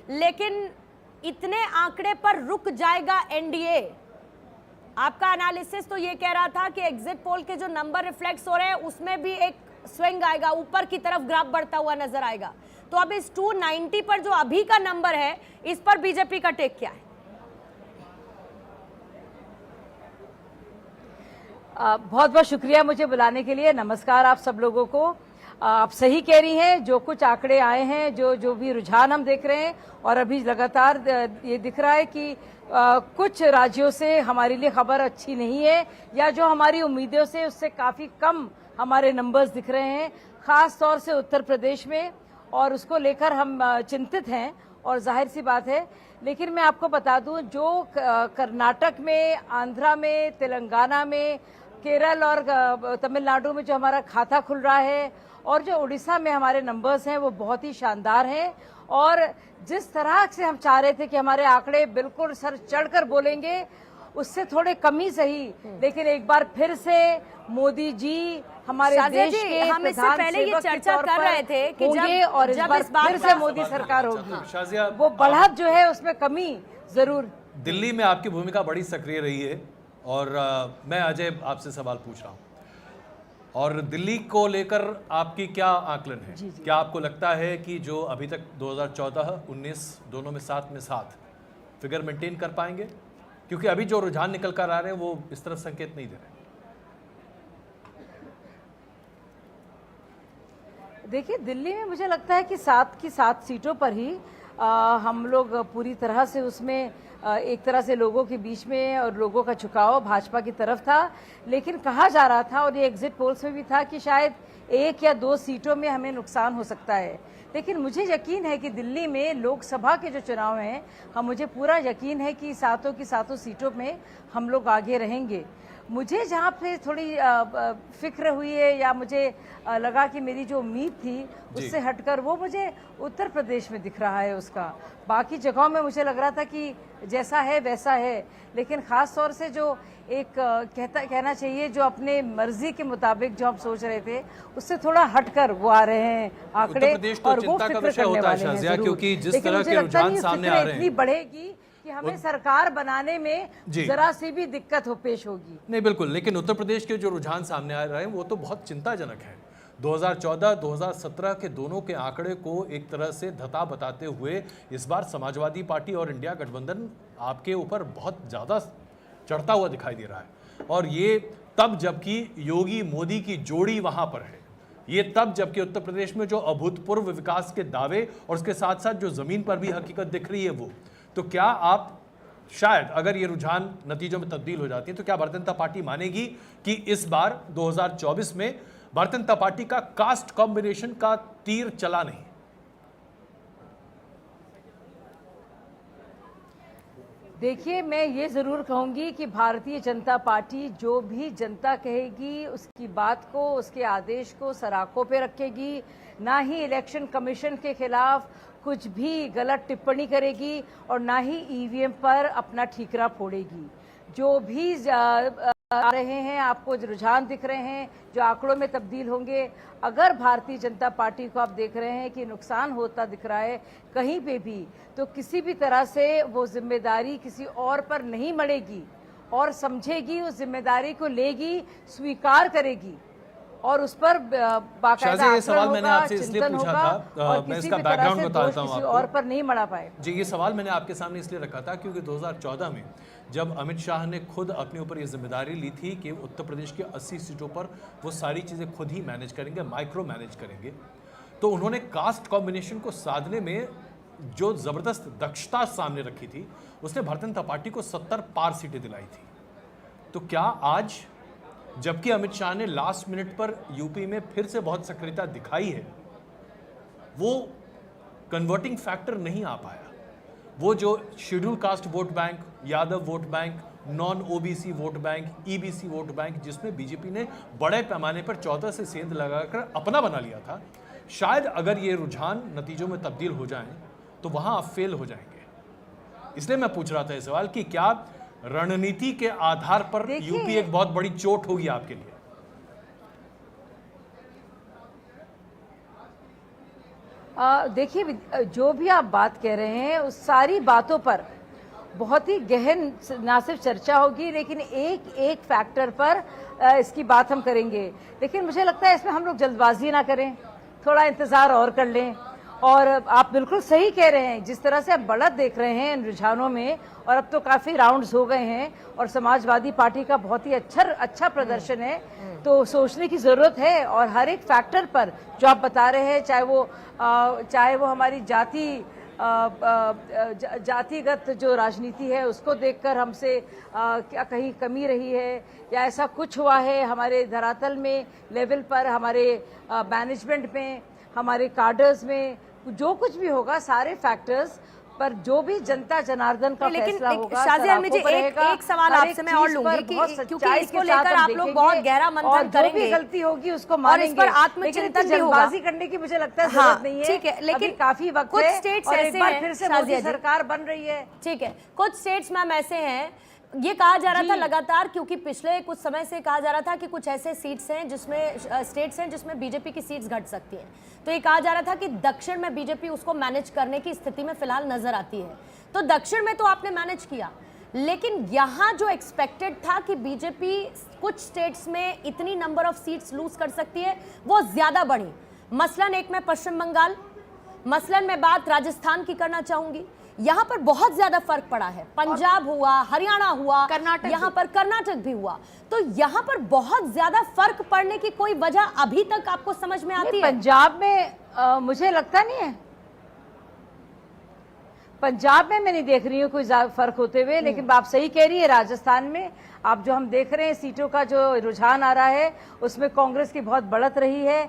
लेकिन इतने आंकड़े पर रुक जाएगा एनडीए? आपका एनालिसिस तो ये कह रहा था कि एग्जिट पोल के जो नंबर रिफ्लेक्ट हो रहे हैं उसमें भी एक स्विंग आएगा, ऊपर की तरफ ग्राफ बढ़ता हुआ नजर आएगा। तो अब इस 290 पर जो अभी का नंबर है, इस पर बीजेपी का टेक क्या है? बहुत बहुत शुक्रिया मुझे बुलाने के लिए। नमस्कार आप सब लोगों को। आप सही कह रही हैं, जो कुछ आंकड़े आए हैं, जो भी रुझान हम देख रहे हैं, और अभी लगातार ये दिख रहा है कि कुछ राज्यों से हमारे लिए खबर अच्छी नहीं है, या जो हमारी उम्मीदों से उससे काफ़ी कम हमारे नंबर्स दिख रहे हैं, खास तौर से उत्तर प्रदेश में, और उसको लेकर हम चिंतित हैं, और जाहिर सी बात है। लेकिन मैं आपको बता दूं, जो कर्नाटक में, आंध्रा में, तेलंगाना में, केरल और तमिलनाडु में जो हमारा खाता खुल रहा है, और जो उड़ीसा में हमारे नंबर्स हैं, वो बहुत ही शानदार हैं। और जिस तरह से हम चाह रहे थे कि हमारे आंकड़े बिल्कुल सर चढ़कर बोलेंगे, उससे थोड़े कम ही सही, लेकिन एक बार फिर से मोदी जी हमारे देश के हम इससे पहले ये चर्चा कर रहे थे कि जब इस बार फिर से मोदी सरकार होगी, वो बढ़त जो है उसमें कमी जरूर। दिल्ली में आपकी भूमिका बड़ी सक्रिय रही है, और मैं अजय आपसे सवाल पूछ रहा हूँ, और दिल्ली को लेकर आपकी क्या आकलन है? क्या आपको लगता है कि जो अभी तक 2014-19 दोनों में 7 फिगर मेंटेन कर पाएंगे? क्योंकि अभी जो रुझान निकल कर आ रहे हैं वो इस तरफ संकेत नहीं दे रहे। देखिए, दिल्ली में मुझे लगता है कि 7 की 7 सीटों पर ही हम लोग पूरी तरह से उसमें एक तरह से लोगों के बीच में, और लोगों का झुकाव भाजपा की तरफ था। लेकिन कहा जा रहा था, और ये एग्जिट पोल्स में भी था, कि शायद 1 या 2 सीटों में हमें नुकसान हो सकता है। लेकिन मुझे यकीन है कि दिल्ली में लोकसभा के जो चुनाव हैं, मुझे पूरा यकीन है कि 7 की 7 सीटों में हम लोग आगे रहेंगे। मुझे जहाँ पे थोड़ी फिक्र हुई है, या मुझे लगा कि मेरी जो उम्मीद थी उससे हटकर, वो मुझे उत्तर प्रदेश में दिख रहा है उसका। बाकी जगहों में मुझे लग रहा था कि जैसा है वैसा है, लेकिन ख़ास तौर से जो एक कहना चाहिए, जो अपने मर्जी के मुताबिक जो हम सोच रहे थे, उससे थोड़ा हटकर वो आ रहे हैं आंकड़े, और वो फिक्र करने वाले हैं जरूर। क्योंकि जिस तरह के रुझान सामने आ रहे हैं, इतनी बढ़ेगी कि हमें सरकार बनाने में जरा सी भी दिक्कत पेश होगी। नहीं, बिल्कुल। लेकिन उत्तर प्रदेश के जो रुझान सामने आ रहे हैं वो तो बहुत चिंताजनक है। 2014-2017 के दोनों के आंकड़े को एक तरह से धता बताते हुए इस बार समाजवादी पार्टी और इंडिया गठबंधन आपके ऊपर बहुत ज़्यादा चढ़ता हुआ दिखाई दे रहा है। और ये तब जबकि योगी मोदी की जोड़ी वहाँ पर है, ये तब जबकि उत्तर प्रदेश में जो अभूतपूर्व विकास के दावे और उसके साथ साथ जो ज़मीन पर भी हकीकत दिख रही है वो। तो क्या आप शायद, अगर ये रुझान नतीजों में तब्दील हो जाती है, तो क्या भारतीय जनता पार्टी मानेगी कि इस बार 2024 में भारतीय जनता पार्टी का कास्ट कॉम्बिनेशन का तीर चला नहीं? देखिए, मैं ये ज़रूर कहूँगी कि भारतीय जनता पार्टी जो भी जनता कहेगी उसकी बात को, उसके आदेश को सराखों पे रखेगी, ना ही इलेक्शन कमीशन के खिलाफ कुछ भी गलत टिप्पणी करेगी, और ना ही ईवीएम पर अपना ठीकरा फोड़ेगी। जो भी आ रहे हैं, आपको जो रुझान दिख रहे हैं, जो आंकड़ों में तब्दील होंगे, अगर भारतीय जनता पार्टी को आप देख रहे हैं कि नुकसान होता दिख रहा है कहीं पे भी, तो किसी भी तरह से वो जिम्मेदारी किसी और पर नहीं मढ़ेगी, और समझेगी, उस जिम्मेदारी को लेगी, स्वीकार करेगी, और उस पर बाकायदा ये सवाल मैंने आपसे इसलिए पूछा था, मैं इसका बैकग्राउंड बताता हूं आपको, और पर नहीं मढ़ा पाए जी। ये सवाल मैंने आपके सामने इसलिए रखा था क्योंकि 2014 में जब अमित शाह ने खुद अपने ऊपर ये जिम्मेदारी ली थी कि उत्तर प्रदेश की 80 सीटों पर वो सारी चीज़ें खुद ही मैनेज करेंगे, माइक्रो मैनेज करेंगे, तो उन्होंने कास्ट कॉम्बिनेशन को साधने में जो ज़बरदस्त दक्षता सामने रखी थी, उसने भारतीय जनता पार्टी को 70 पार सीटें दिलाई थी। तो क्या आज, जबकि अमित शाह ने लास्ट मिनट पर यूपी में फिर से बहुत सक्रियता दिखाई है, वो कन्वर्टिंग फैक्टर नहीं आ पाया? वो जो schedule caste vote bank, Yadav vote bank, non OBC vote bank, EBC vote bank, जिसमें बीजेपी ने बड़े पैमाने पर 14 से सेंध लगाकर अपना बना लिया था, शायद अगर ये रुझान नतीजों में तब्दील हो जाएं तो वहां आप फेल हो जाएंगे। इसलिए मैं पूछ रहा था ये सवाल कि क्या रणनीति के आधार पर यूपी एक बहुत बड़ी चोट होगी आपके लिए? देखिए, जो भी आप बात कह रहे हैं उस सारी बातों पर बहुत ही गहन ना सिर्फ चर्चा होगी, लेकिन एक एक फैक्टर पर इसकी बात हम करेंगे। लेकिन मुझे लगता है इसमें हम लोग जल्दबाजी ना करें, थोड़ा इंतजार और कर लें। और आप बिल्कुल सही कह रहे हैं, जिस तरह से आप बढ़त देख रहे हैं इन रुझानों में, और अब तो काफी राउंड्स हो गए हैं और समाजवादी पार्टी का बहुत ही अच्छा प्रदर्शन है, तो सोचने की जरूरत है। और हर एक फैक्टर पर जो आप बता रहे हैं, चाहे वो हमारी जातिगत जो राजनीति है उसको देखकर हमसे क्या कहीं कमी रही है, या ऐसा कुछ हुआ है हमारे धरातल में लेवल पर, हमारे मैनेजमेंट में, हमारे कार्डर्स में, जो कुछ भी होगा, सारे फैक्टर्स पर जो भी जनता जनार्दन का फैसला होगा, शाजिया मुझे एक सवाल आपसे मैं और लूंगी कि क्योंकि इसको लेकर आप लोग बहुत गहरा मंथन करेंगे, जो भी गलती होगी उसको मानेंगे, और इस पर आत्मचिंतन भी होगा। जल्दबाजी करने की मुझे लगता है जरूरत नहीं है, ठीक है, लेकिन काफी वक्त कुछ है स्टेट्स और एक ऐसे बार हैं, फिर से मोदी सरकार बन रही है। ठीक है, कुछ स्टेट्स मैम ऐसे हैं, ये कहा जा रहा था लगातार, क्योंकि पिछले कुछ समय से कहा जा रहा था कि कुछ ऐसे सीट्स हैं जिसमें बीजेपी की सीट्स घट सकती हैं, तो ये कहा जा रहा था कि दक्षिण में बीजेपी उसको मैनेज करने की स्थिति में फिलहाल नजर आती है। तो दक्षिण में तो आपने मैनेज किया, लेकिन यहां जो एक्सपेक्टेड था कि बीजेपी कुछ स्टेट्स में इतनी नंबर ऑफ सीट्स लूज कर सकती है, वो ज्यादा बढ़ी। मसलन एक में पश्चिम बंगाल, मसलन मैं बात राजस्थान की करना चाहूंगी, यहां पर बहुत ज्यादा फर्क पड़ा है। पंजाब हुआ, हरियाणा हुआ, यहां पर कर्नाटक भी हुआ, तो यहां पर बहुत ज्यादा फर्क पड़ने की कोई वजह अभी तक आपको समझ में आती है? पंजाब में मुझे लगता नहीं है, पंजाब में मैं नहीं देख रही हूँ कोई फर्क होते हुए। लेकिन आप सही कह रही है, राजस्थान में आप जो हम देख रहे हैं सीटों का जो रुझान आ रहा है, उसमें कांग्रेस की बहुत बढ़त रही है।